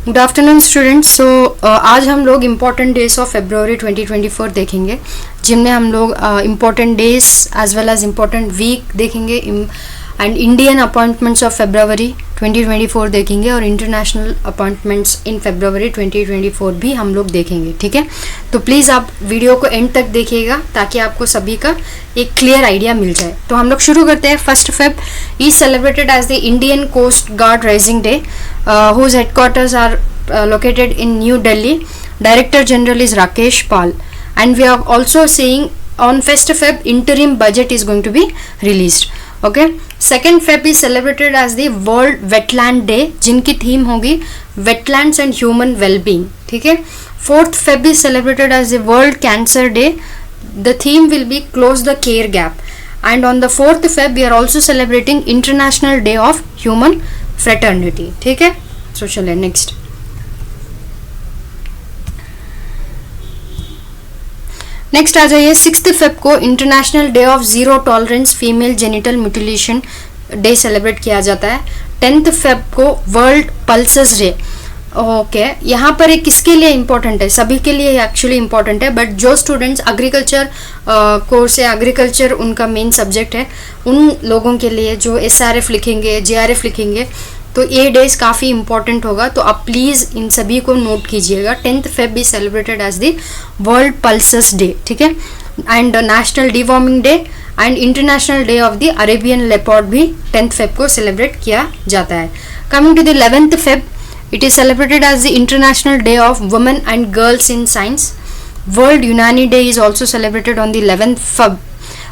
Good afternoon students. सो आज हम लोग इम्पॉर्टेंट डेज ऑफ फेब्रुवरी 2024 देखेंगे, जिनमें हम लोग important days as well as important week देखेंगे and Indian appointments of February 2024 देखेंगे और इंटरनेशनल अपॉइंटमेंट्स इन फेब्रुवरी 2024 भी हम लोग देखेंगे। ठीक है, तो प्लीज़ आप वीडियो को एंड तक देखिएगा ताकि आपको सभी का एक क्लियर आइडिया मिल जाए। तो हम लोग शुरू करते हैं। 1 Feb is celebrated as the Indian coast guard raising day whose headquarters are located in New Delhi. Director General is Rakesh Pal, and we are also seeing on 1st Feb interim budget is going to be released. Okay, 2nd Feb is celebrated as the World Wetland Day, जिनकी theme होगी Wetlands and Human Well-being. ठीक है, 4th Feb is celebrated as the World Cancer Day. The theme will be Close the Care Gap. And on the 4th Feb we are also celebrating International Day of Human Fraternity. ठीक है, सो चलिए next. Next आ जाइए। 6th Feb को international day of zero tolerance female genital mutilation day celebrate किया जाता है। 10th Feb को world pulses day. Okay, यहाँ पर एक किसके लिए इम्पोर्टेंट है? सभी के लिए एक्चुअली इम्पोर्टेंट है, बट जो स्टूडेंट्स एग्रीकल्चर कोर्स है, एग्रीकल्चर उनका मेन सब्जेक्ट है, उन लोगों के लिए जो SRF लिखेंगे, JRF लिखेंगे, तो ये डेज काफ़ी इंपॉर्टेंट होगा। तो आप प्लीज़ इन सभी को नोट कीजिएगा। 10th Feb भी celebrated as the world pulses day. ठीक है, and national deworming day and international day of the Arabian leopard भी 10th Feb को सेलिब्रेट किया जाता है। Coming to the 11th Feb, it is celebrated as the International Day of Women and Girls in Science. World Unani Day is also celebrated on the 11th Feb.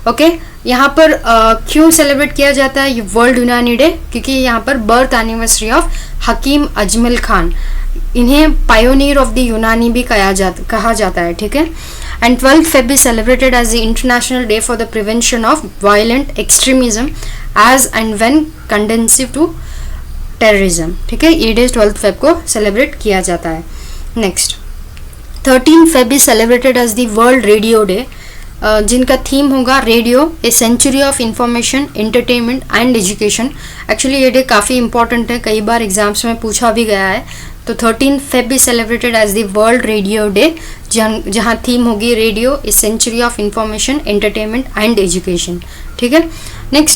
Okay, यहाँ पर क्यों celebrate किया जाता है ये वर्ल्ड यूनानी day? क्योंकि यहाँ पर birth anniversary of Hakim Ajmal Khan, इन्हें पायोनियर ऑफ द यूनानी भी कहा जाता है। ठीक है, and 12th Feb is celebrated as the International Day for the Prevention of Violent Extremism as and when conducive to terrorism. ठीक है, ये डे 12th Feb को सेलिब्रेट किया जाता है। Next 13th Feb is celebrated as the world radio day, जिनका theme होगा radio a century of information, entertainment and education. Actually ये डे काफ़ी इंपॉर्टेंट है, कई बार एग्जाम्स में पूछा भी गया है। तो 13th Feb is celebrated as the world radio day, जहाँ थीम होगी radio a century of information, entertainment and education. ठीक है, नेक्स्ट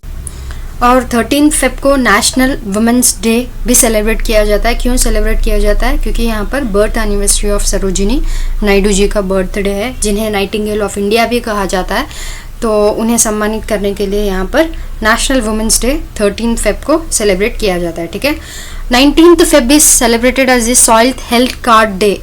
और 13th Feb को नेशनल वुमेंस डे भी सेलिब्रेट किया जाता है। क्यों सेलिब्रेट किया जाता है? क्योंकि यहाँ पर birth anniversary of Sarojini Naidu ji का बर्थडे है, जिन्हें नाइटिंगेल ऑफ इंडिया भी कहा जाता है। तो उन्हें सम्मानित करने के लिए यहाँ पर national women's day 13th Feb को सेलिब्रेट किया जाता है। ठीक है, 19th Feb is celebrated as the soil health card day.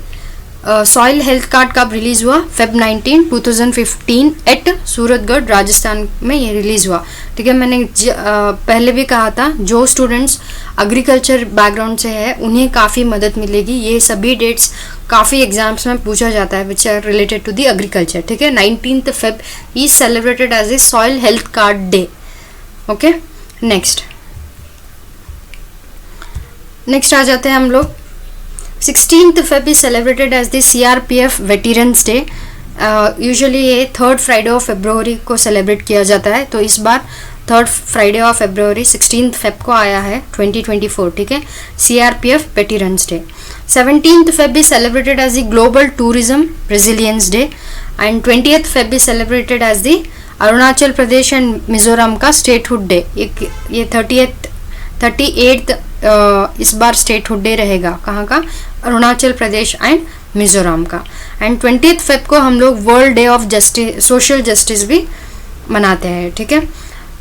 Soil health card कब रिलीज हुआ? Feb 19, 2015 एट सूरतगढ़ राजस्थान में ये रिलीज हुआ। ठीक है, मैंने पहले भी कहा था जो स्टूडेंट्स एग्रीकल्चर बैकग्राउंड से है उन्हें काफ़ी मदद मिलेगी। ये सभी डेट्स काफ़ी एग्जाम्स में पूछा जाता है which are related to the agriculture. ठीक है, 19th Feb is celebrated as a soil health card day. Okay, next आ जाते हैं हम लोग। 16th Feb is celebrated as the CRPF Veterans Day. Usually ये 3rd Friday ऑफ February को celebrate किया जाता है, तो इस बार 3rd Friday of February 16th Feb को आया है 2024। ठीक है, CRPF Veterans Day. 17th Feb is celebrated as the Global Tourism Resilience Day and 20th Feb is celebrated as the Arunachal Pradesh and Mizoram का स्टेटहुड डे। ये 38th इस बार स्टेटहुड डे रहेगा। कहाँ का? अरुणाचल प्रदेश एंड मिजोरम का। एंड 20th Feb को हम लोग world day of justice, social justice भी मनाते हैं। ठीक है,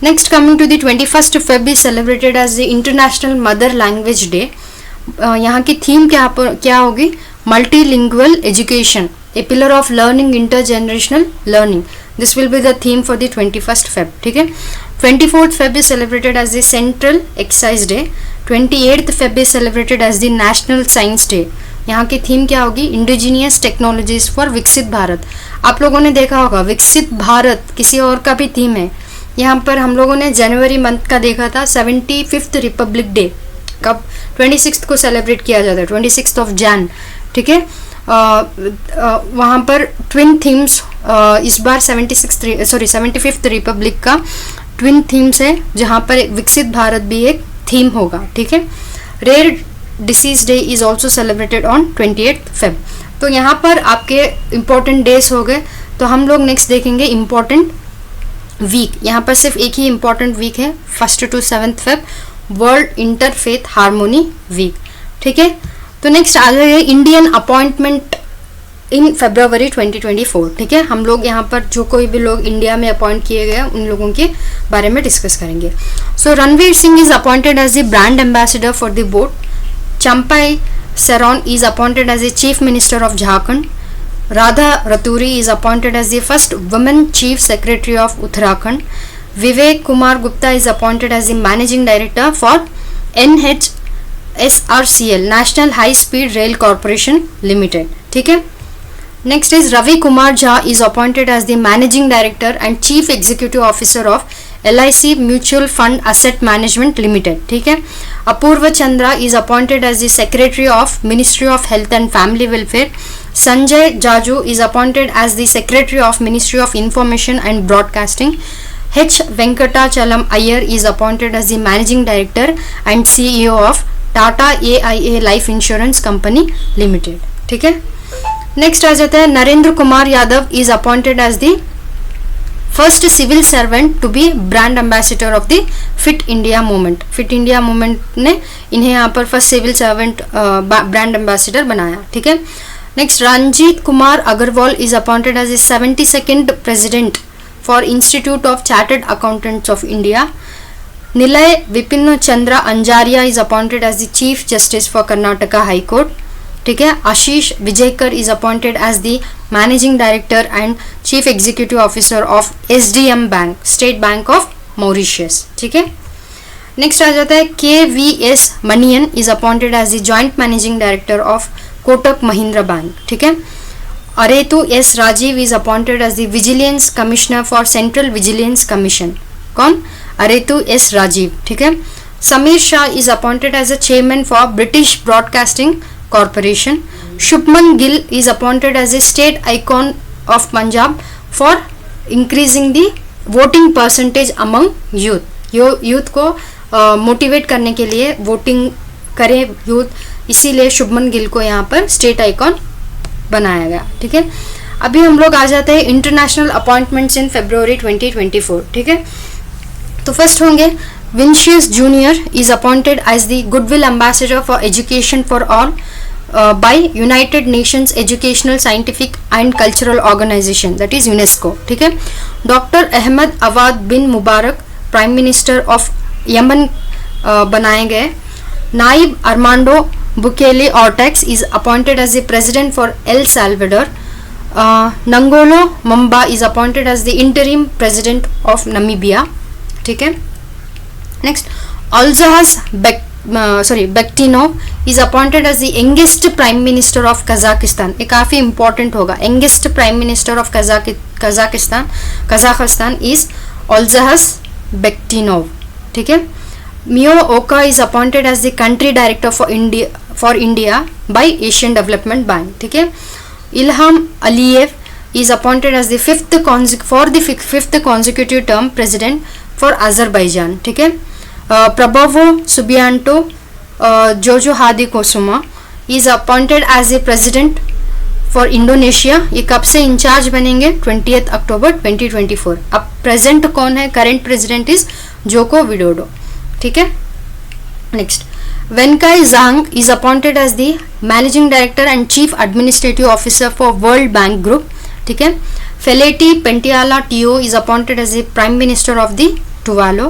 next coming to the 21st Feb is celebrated as the international mother language day. यहाँ की थीम क्या होगी? Multilingual education, a pillar of learning, intergenerational learning. This will be the theme for the 21st Feb। ठीक है, 24th Feb is celebrated as the Central Excise Day. 28th Feb is celebrated as the National Science Day. यहाँ की theme क्या होगी? Indigenous technologies for विकसित भारत। आप लोगों ने देखा होगा विकसित भारत किसी और का भी थीम है। यहाँ पर हम लोगों ने जनवरी मंथ का देखा था 75th रिपब्लिक डे, कब? 26th को सेलिब्रेट किया जाता है, 26th of Jan। ठीक है, वहाँ पर ट्विन थीम्स इस बार 75th रिपब्लिक का ट्विन थीम्स है, जहाँ पर विकसित भारत भी एक थीम होगा। ठीक है, rare disease day is also celebrated on 28th Feb। तो यहाँ पर आपके इम्पोर्टेंट डेज हो गए। तो हम लोग नेक्स्ट देखेंगे इम्पोर्टेंट वीक। यहाँ पर सिर्फ एक ही इम्पोर्टेंट वीक है, 1st to 7th Feb, world interfaith harmony week. ठीक है, तो नेक्स्ट आ जाएगा इंडियन अपॉइंटमेंट इन February 2024। ठीक है, हम लोग यहाँ पर जो कोई भी लोग इंडिया में अपॉइंट किए गए उन लोगों के बारे में डिस्कस करेंगे। So Ranveer Singh is appointed as the brand ambassador for the boat. Champai Saron is appointed as the Chief Minister of Jharkhand. Radha Raturi is appointed as the first Women Chief Secretary of Uttarakhand. Vivek Kumar Gupta is appointed as the Managing Director for NHSRCL, National High Speed Rail Corporation Limited. ठीक है, next is Ravi Kumar Jha is appointed as the Managing Director and Chief Executive Officer of LIC Mutual Fund Asset Management Limited. ठीक है, अपूर्व Chandra is appointed as the Secretary of Ministry of Health and Family Welfare. Sanjay Jaju is appointed as the Secretary of Ministry of Information and Broadcasting. H. Venkatachalam Iyer is appointed as the Managing Director and CEO of Tata AIA Life Insurance Company Limited. ठीक है, next आ जाता है Narendra Kumar Yadav is appointed as the first civil servant to be brand ambassador of the Fit India Movement. Fit India Movement ने इन्हें यहाँ पर first civil servant brand ambassador बनाया। ठीक है, next Ranjit Kumar Agarwal is appointed as the 72nd president for Institute of Chartered Accountants of India. Nilay Vipin Chandra Anjaria is appointed as the chief justice for Karnataka High Court. ठीक है, Ashish Vijaykar is appointed as the managing director and chief executive officer of SDM bank, state bank of Mauritius. ठीक है, next आ जाता है KVS Manian is appointed as the joint managing director of Kotak Mahindra bank. ठीक है, अरेतु S Rajeev is appointed as the vigilance commissioner for central vigilance commission. कौन? अरेतु S राजीव। ठीक है, Sameer Shah is appointed as a chairman for British broadcasting Corporation. Shubman Gill is appointed as a state icon of Punjab for increasing the voting percentage among youth. Youth को motivate करने के लिए voting करे youth, इसीलिए शुभमन गिल को यहाँ पर स्टेट आइकॉन बनाया गया। ठीक है, अभी हम लोग आ जाते हैं इंटरनेशनल अपॉइंटमेंट्स इन February 2024। ठीक है, तो फर्स्ट होंगे Vincius Junior is appointed as the Goodwill Ambassador for Education for All by United Nations Educational, Scientific and Cultural Organization, that is UNESCO. ठीक है, doctor Ahmed Awad bin Mubarak prime minister of Yemen बनाए गए। Nayib Armando Bukele Ortez is appointed as the president for El Salvador. Nangolo Mbumba is appointed as the interim president of Namibia. ठीक है, next Alzhas Bektinov is appointed as the youngest prime minister of Kazakhstan. ये काफी important होगा। youngest prime minister of Kazakhstan is Alzhas Bektinov. ठीक है, Mio Oka is appointed as the country director for India by Asian Development Bank. ठीक है, Ilham Aliyev is appointed as the fifth consecutive term president for Azerbaijan. ठीक है, Prabowo Subianto Jojo Hadi Kusuma is appointed as the president for Indonesia. ये कब से in charge बनेंगे? 20th October 2024। अब present कौन है? Current president is Joko Widodo. ठीक है, next Venkai Zhang is appointed as the managing director and chief administrative officer for World Bank Group. ठीक है, Feleti Pentiala Teo is appointed as the prime minister of the Tuvalu.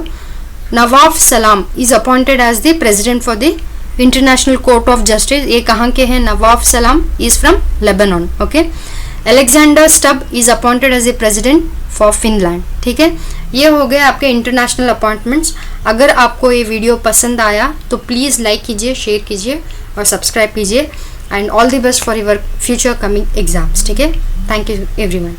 Nawaf Salam is appointed as the president for the International Court of Justice. ये कहाँ के हैं? Nawaf सलाम is from Lebanon. Okay, Alexander Stubb is appointed as the president for Finland. ठीक है, ये हो गए आपके इंटरनेशनल अपॉइंटमेंट्स। अगर आपको ये वीडियो पसंद आया तो प्लीज़ लाइक कीजिए, शेयर कीजिए और सब्सक्राइब कीजिए। And all the best for your future coming exams. ठीक है, थैंक यू एवरीवन।